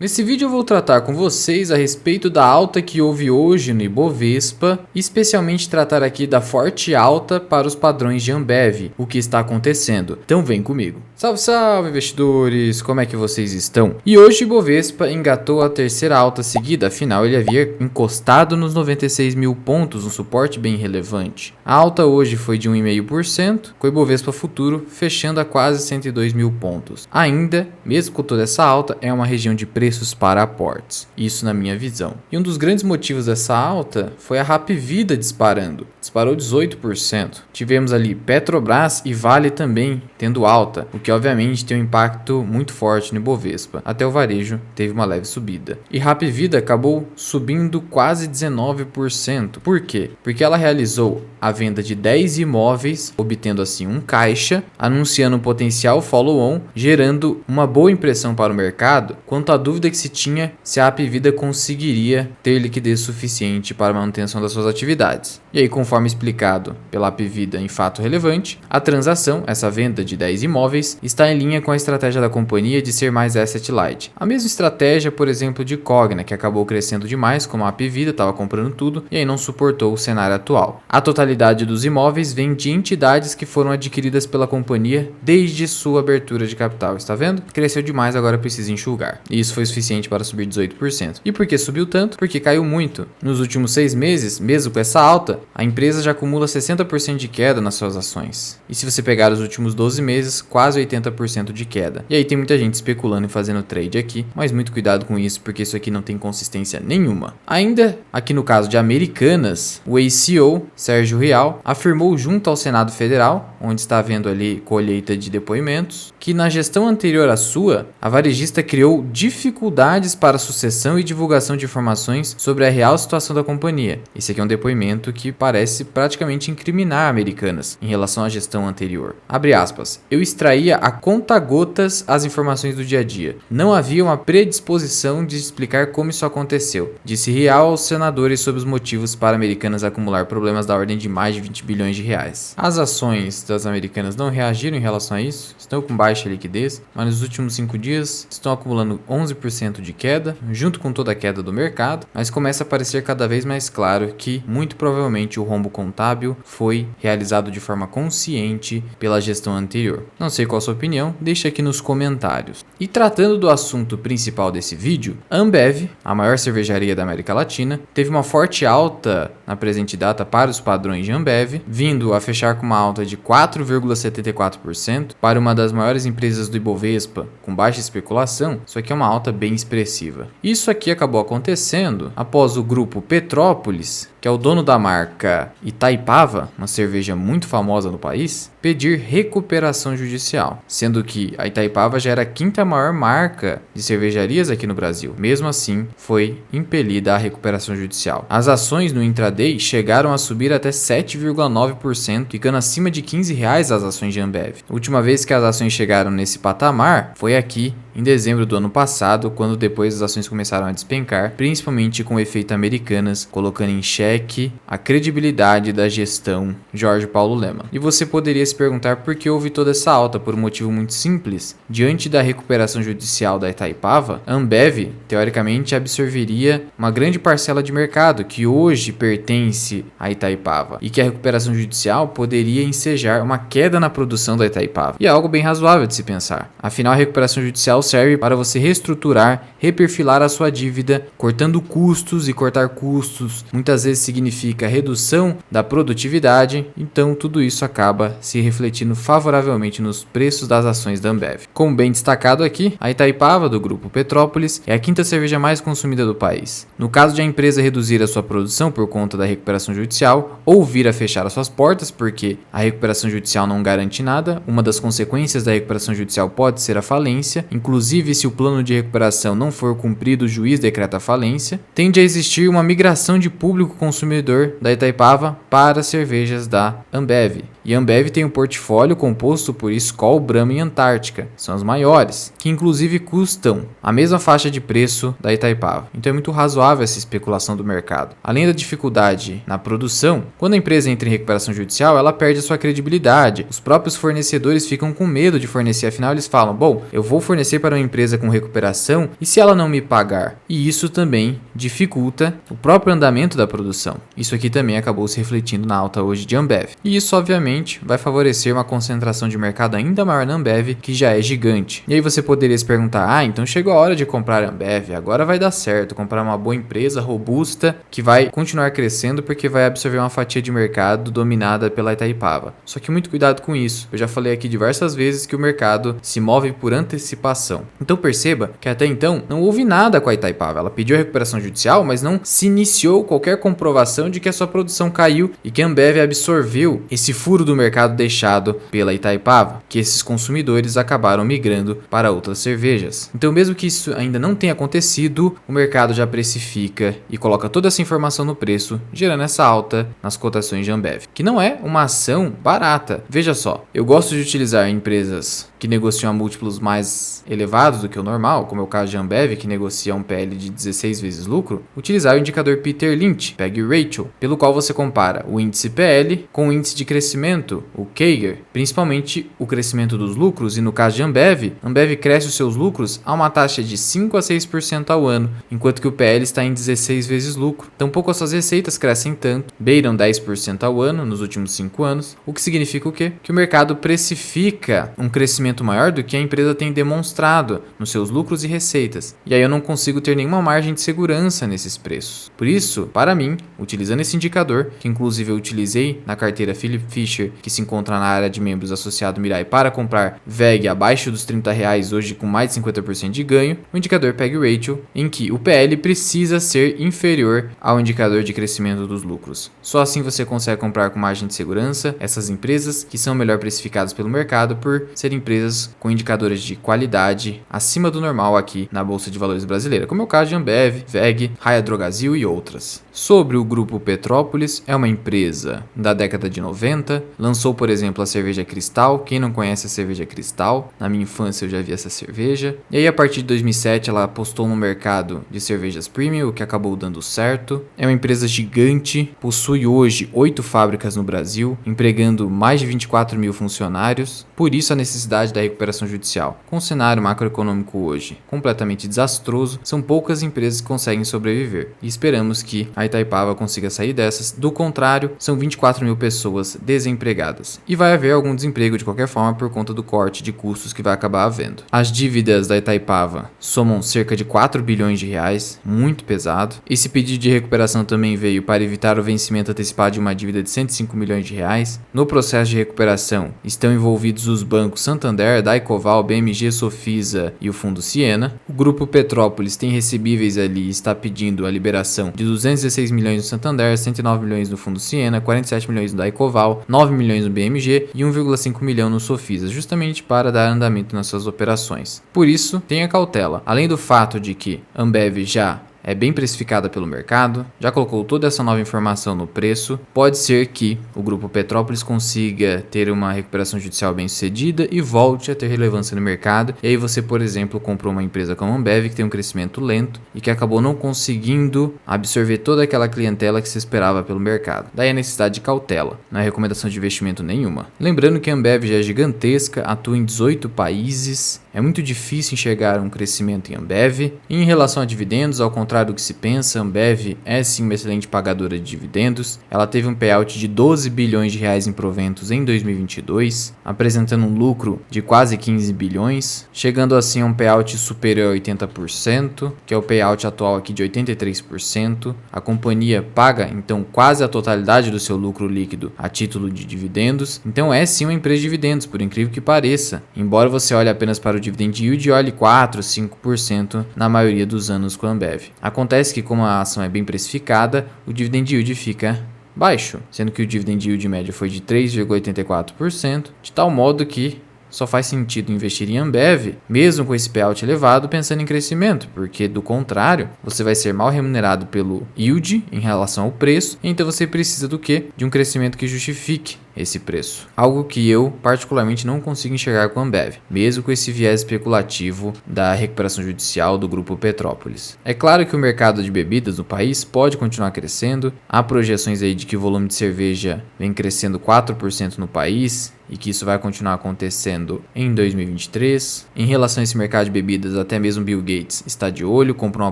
Nesse vídeo eu vou tratar com vocês a respeito da alta que houve hoje no Ibovespa, especialmente tratar aqui da forte alta para os padrões de Ambev, o que está acontecendo. Então vem comigo. Salve, salve investidores, como é que vocês estão? E hoje o Ibovespa engatou a terceira alta seguida, afinal ele havia encostado nos 96 mil pontos, um suporte bem relevante. A alta hoje foi de 1,5%, com o Ibovespa futuro fechando a quase 102 mil pontos. Ainda, mesmo com toda essa alta, é uma região de preços para aportes, isso na minha visão. E um dos grandes motivos dessa alta foi a Hapvida disparando, disparou 18%. Tivemos ali Petrobras e Vale também tendo alta, o que obviamente tem um impacto muito forte no Ibovespa. Até o varejo teve uma leve subida. E Hapvida acabou subindo quase 19%. Por quê? Porque ela realizou a venda de 10 imóveis, obtendo assim um caixa, anunciando um potencial follow-on, gerando uma boa impressão para o mercado quanto à dúvida que se tinha se a Hapvida conseguiria ter liquidez suficiente para a manutenção das suas atividades. E aí, conforme explicado pela Hapvida em fato relevante, a transação, essa venda de 10 imóveis, está em linha com a estratégia da companhia de ser mais asset light. A mesma estratégia, por exemplo, de Cogna, que acabou crescendo demais, como a Hapvida estava comprando tudo e aí não suportou o cenário atual. A totalidade dos imóveis vem de entidades que foram adquiridas pela companhia desde sua abertura de capital, está vendo? Cresceu demais, agora precisa enxugar. E isso foi suficiente para subir 18%. E por que subiu tanto? Porque caiu muito. Nos últimos 6 meses, mesmo com essa alta, a empresa já acumula 60% de queda nas suas ações. E se você pegar os últimos 12 meses, quase 80% de queda. E aí tem muita gente especulando e fazendo trade aqui, mas muito cuidado com isso, porque isso aqui não tem consistência nenhuma. Ainda, aqui no caso de Americanas, o ex-CEO, Sérgio Rial, afirmou junto ao Senado Federal, onde está havendo ali colheita de depoimentos, que na gestão anterior à sua, a varejista criou dificuldades para a sucessão e divulgação de informações sobre a real situação da companhia. Esse aqui é um depoimento que parece praticamente incriminar Americanas em relação à gestão anterior. Abre aspas. Eu extraía a conta-gotas as informações do dia a dia. Não havia uma predisposição de explicar como isso aconteceu. Disse Rial aos senadores sobre os motivos para Americanas acumular problemas da ordem de mais de 20 bilhões de reais. As ações das Americanas não reagiram em relação a isso, estão com baixa liquidez, mas nos últimos 5 dias estão acumulando 11% de queda, junto com toda a queda do mercado, mas começa a parecer cada vez mais claro que, muito provavelmente, o rombo contábil foi realizado de forma consciente pela gestão anterior. Não sei qual a sua opinião, deixa aqui nos comentários. E tratando do assunto principal desse vídeo, a Ambev, a maior cervejaria da América Latina, teve uma forte alta na presente data para os padrões de Ambev, vindo a fechar com uma alta de 4,74% para uma das maiores empresas do Ibovespa, com baixa especulação. Isso aqui é uma alta bem expressiva. Isso aqui acabou acontecendo após o grupo Petrópolis, que é o dono da marca Itaipava, uma cerveja muito famosa no país, pedir recuperação judicial, sendo que a Itaipava já era a quinta maior marca de cervejarias aqui no Brasil. Mesmo assim, foi impelida à recuperação judicial. As ações no intraday chegaram a subir até 7,9%, ficando acima de R$15 as ações de Ambev. A última vez que as ações chegaram nesse patamar foi aqui em dezembro do ano passado, quando depois as ações começaram a despencar, principalmente com o efeito Americanas, colocando em xeque a credibilidade da gestão Jorge Paulo Lemann. E você poderia se perguntar por que houve toda essa alta, por um motivo muito simples. Diante da recuperação judicial da Itaipava, a Ambev, teoricamente, absorveria uma grande parcela de mercado que hoje pertence à Itaipava, e que a recuperação judicial poderia ensejar uma queda na produção da Itaipava. E é algo bem razoável de se pensar. Afinal, a recuperação judicial serve para você reestruturar, reperfilar a sua dívida, cortando custos, e cortar custos muitas vezes significa redução da produtividade, então tudo isso acaba se refletindo favoravelmente nos preços das ações da Ambev. Como bem destacado aqui, a Itaipava, do grupo Petrópolis, é a quinta cerveja mais consumida do país. No caso de a empresa reduzir a sua produção por conta da recuperação judicial, ou vir a fechar as suas portas, porque a recuperação judicial não garante nada, uma das consequências da recuperação judicial pode ser a falência, inclusive se o plano de recuperação não for cumprido, o juiz decreta a falência, tende a existir uma migração de público consumidor da Itaipava para cervejas da Ambev. E a Ambev tem um portfólio composto por Skol, Brahma e Antártica, são as maiores, que inclusive custam a mesma faixa de preço da Itaipava. Então é muito razoável essa especulação do mercado. Além da dificuldade na produção, quando a empresa entra em recuperação judicial, ela perde a sua credibilidade. Os próprios fornecedores ficam com medo de fornecer, afinal eles falam, bom, eu vou fornecer para uma empresa com recuperação e se ela não me pagar? E isso também dificulta o próprio andamento da produção. Isso aqui também acabou se refletindo na alta hoje de Ambev. E isso, obviamente, vai favorecer uma concentração de mercado ainda maior na Ambev, que já é gigante. E aí você poderia se perguntar, então chegou a hora de comprar a Ambev, agora vai dar certo, comprar uma boa empresa robusta, que vai continuar crescendo porque vai absorver uma fatia de mercado dominada pela Itaipava. Só que muito cuidado com isso. Eu já falei aqui diversas vezes que o mercado se move por antecipação. Então perceba que até então não houve nada com a Itaipava. Ela pediu a recuperação judicial, mas não se iniciou qualquer comprovação de que a sua produção caiu e que a Ambev absorveu esse furo do mercado deixado pela Itaipava, que esses consumidores acabaram migrando para outras cervejas. Então, mesmo que isso ainda não tenha acontecido, o mercado já precifica e coloca toda essa informação no preço, gerando essa alta nas cotações de Ambev, que não é uma ação barata. Veja só, eu gosto de utilizar empresas que negociam a múltiplos mais elevados do que o normal, como é o caso de Ambev, que negocia um PL de 16 vezes lucro, utilizar o indicador Peter Lynch, PEG Ratio, pelo qual você compara o índice PL com o índice de crescimento, o CAGR, principalmente o crescimento dos lucros, e no caso de Ambev, Ambev cresce os seus lucros a uma taxa de 5 a 6% ao ano, enquanto que o PL está em 16 vezes lucro. Tampouco as suas receitas crescem tanto, beiram 10% ao ano nos últimos 5 anos, o que significa o quê? Que o mercado precifica um crescimento maior do que a empresa tem demonstrado nos seus lucros e receitas. E aí eu não consigo ter nenhuma margem de segurança nesses preços. Por isso, para mim, utilizando esse indicador, que inclusive eu utilizei na carteira Philip Fisher, que se encontra na área de membros associado Mirai, para comprar VEG abaixo dos R$30 hoje com mais de 50% de ganho, o indicador PEG Ratio, em que o PL precisa ser inferior ao indicador de crescimento dos lucros. Só assim você consegue comprar com margem de segurança essas empresas que são melhor precificadas pelo mercado por serem empresas com indicadores de qualidade acima do normal aqui na Bolsa de Valores brasileira, como é o caso de Ambev, VEG, Raia Drogasil e outras. Sobre o Grupo Petrópolis, é uma empresa da década de 90, lançou, por exemplo, a cerveja Cristal. Quem não conhece a cerveja Cristal? Na minha infância eu já vi essa cerveja. E aí, a partir de 2007, ela apostou no mercado de cervejas premium, o que acabou dando certo. É uma empresa gigante, possui hoje 8 fábricas no Brasil, empregando mais de 24 mil funcionários. Por isso a necessidade da recuperação judicial. Com o cenário macroeconômico hoje completamente desastroso, são poucas empresas que conseguem sobreviver. E esperamos que a Itaipava consiga sair dessas. Do contrário, são 24 mil pessoas desempregadas. E vai haver algum desemprego de qualquer forma por conta do corte de custos que vai acabar havendo. As dívidas da Itaipava somam cerca de 4 bilhões de reais, muito pesado. Esse pedido de recuperação também veio para evitar o vencimento antecipado de uma dívida de 105 milhões de reais. No processo de recuperação estão envolvidos os bancos Santander, Daicoval, BMG, Sofisa e o Fundo Siena. O Grupo Petrópolis tem recebíveis ali e está pedindo a liberação de 216 milhões no Santander, 109 milhões no Fundo Siena, 47 milhões no Daicoval, 9 milhões no BMG e 1,5 milhão no Sofisa, justamente para dar andamento nas suas operações. Por isso, tenha cautela. Além do fato de que Ambev já é bem precificada pelo mercado, já colocou toda essa nova informação no preço, pode ser que o Grupo Petrópolis consiga ter uma recuperação judicial bem sucedida e volte a ter relevância no mercado. E aí você, por exemplo, comprou uma empresa como a Ambev que tem um crescimento lento e que acabou não conseguindo absorver toda aquela clientela que se esperava pelo mercado. Daí a necessidade de cautela, não é recomendação de investimento nenhuma. Lembrando que a Ambev já é gigantesca, atua em 18 países, é muito difícil enxergar um crescimento em Ambev. E em relação a dividendos, ao contrário do que se pensa, a Ambev é sim uma excelente pagadora de dividendos. Ela teve um payout de 12 bilhões de reais em proventos em 2022, apresentando um lucro de quase 15 bilhões, chegando assim a um payout superior a 80%, que é o payout atual aqui de 83%. A companhia paga então quase a totalidade do seu lucro líquido a título de dividendos. Então é sim uma empresa de dividendos, por incrível que pareça. Embora você olhe apenas para o dividend yield e olhe 4, 5% na maioria dos anos com a Ambev. Acontece que como a ação é bem precificada, o dividend yield fica baixo, sendo que o dividend yield médio foi de 3,84%, de tal modo que só faz sentido investir em Ambev, mesmo com esse payout elevado, pensando em crescimento, porque do contrário, você vai ser mal remunerado pelo yield em relação ao preço, então você precisa do quê? De um crescimento que justifique esse preço. Algo que eu particularmente não consigo enxergar com a Ambev, mesmo com esse viés especulativo da recuperação judicial do Grupo Petrópolis. É claro que o mercado de bebidas no país pode continuar crescendo, há projeções aí de que o volume de cerveja vem crescendo 4% no país, e que isso vai continuar acontecendo em 2023. Em relação a esse mercado de bebidas, até mesmo Bill Gates está de olho, comprou uma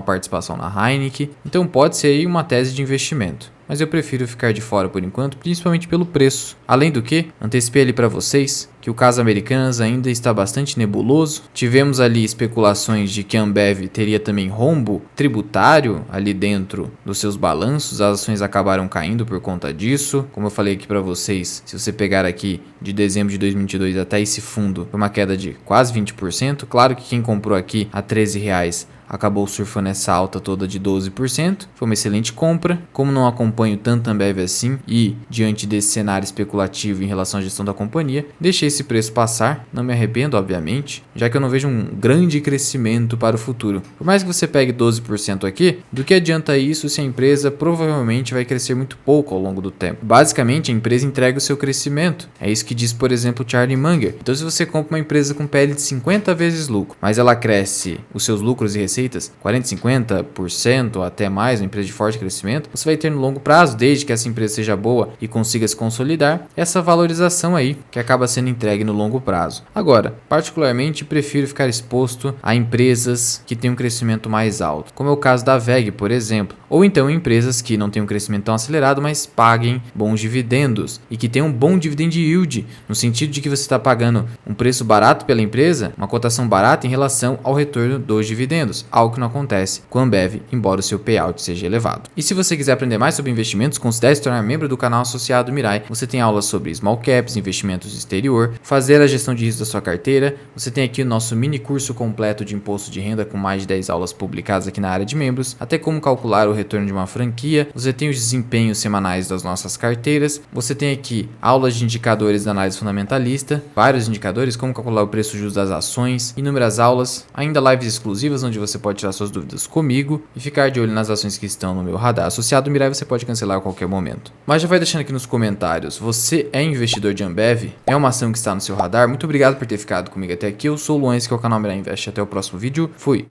participação na Heineken, então pode ser aí uma tese de investimento. Mas eu prefiro ficar de fora por enquanto, principalmente pelo preço. Além do que, antecipei ali para vocês que o caso Americanas ainda está bastante nebuloso. Tivemos ali especulações de que a Ambev teria também rombo tributário ali dentro dos seus balanços. As ações acabaram caindo por conta disso. Como eu falei aqui para vocês, se você pegar aqui de dezembro de 2022 até esse fundo, foi uma queda de quase 20%. Claro que quem comprou aqui a R$13 acabou surfando essa alta toda de 12%. Foi uma excelente compra. Como não acompanho tanto a Ambev assim e diante desse cenário especulativo em relação à gestão da companhia, deixei esse preço passar. Não me arrependo, obviamente, já que eu não vejo um grande crescimento para o futuro. Por mais que você pegue 12% aqui, do que adianta isso se a empresa provavelmente vai crescer muito pouco ao longo do tempo? Basicamente, a empresa entrega o seu crescimento. É isso que diz, por exemplo, Charlie Munger. Então, se você compra uma empresa com PL de 50 vezes lucro, mas ela cresce os seus lucros e receitas 40, 50% ou até mais, uma empresa de forte crescimento, você vai ter no longo prazo, desde que essa empresa seja boa e consiga se consolidar, essa valorização aí que acaba sendo entregue no longo prazo. Agora, particularmente, prefiro ficar exposto a empresas que têm um crescimento mais alto, como é o caso da VEG, por exemplo, ou então empresas que não têm um crescimento tão acelerado, mas paguem bons dividendos e que tenham um bom dividend yield, no sentido de que você está pagando um preço barato pela empresa, uma cotação barata em relação ao retorno dos dividendos, algo que não acontece com a Ambev, embora o seu payout seja elevado. E se você quiser aprender mais sobre investimentos, considere se tornar membro do canal associado Mirai. Você tem aulas sobre small caps, investimentos exterior, fazer a gestão de risco da sua carteira. Você tem aqui o nosso mini curso completo de imposto de renda com mais de 10 aulas publicadas aqui na área de membros, até como calcular o retorno de uma franquia. Você tem os desempenhos semanais das nossas carteiras. Você tem aqui aulas de indicadores da análise fundamentalista, vários indicadores, como calcular o preço justo das ações, inúmeras aulas, ainda lives exclusivas onde você pode tirar suas dúvidas comigo e ficar de olho nas ações que estão no meu radar associado Mirai. Você pode cancelar a qualquer momento. Mas já vai deixando aqui nos comentários, você é investidor de Ambev? É uma ação que está no seu radar? Muito obrigado por ter ficado comigo até aqui. Eu sou o Luan, esse que é o canal Mirai Invest. Até o próximo vídeo. Fui!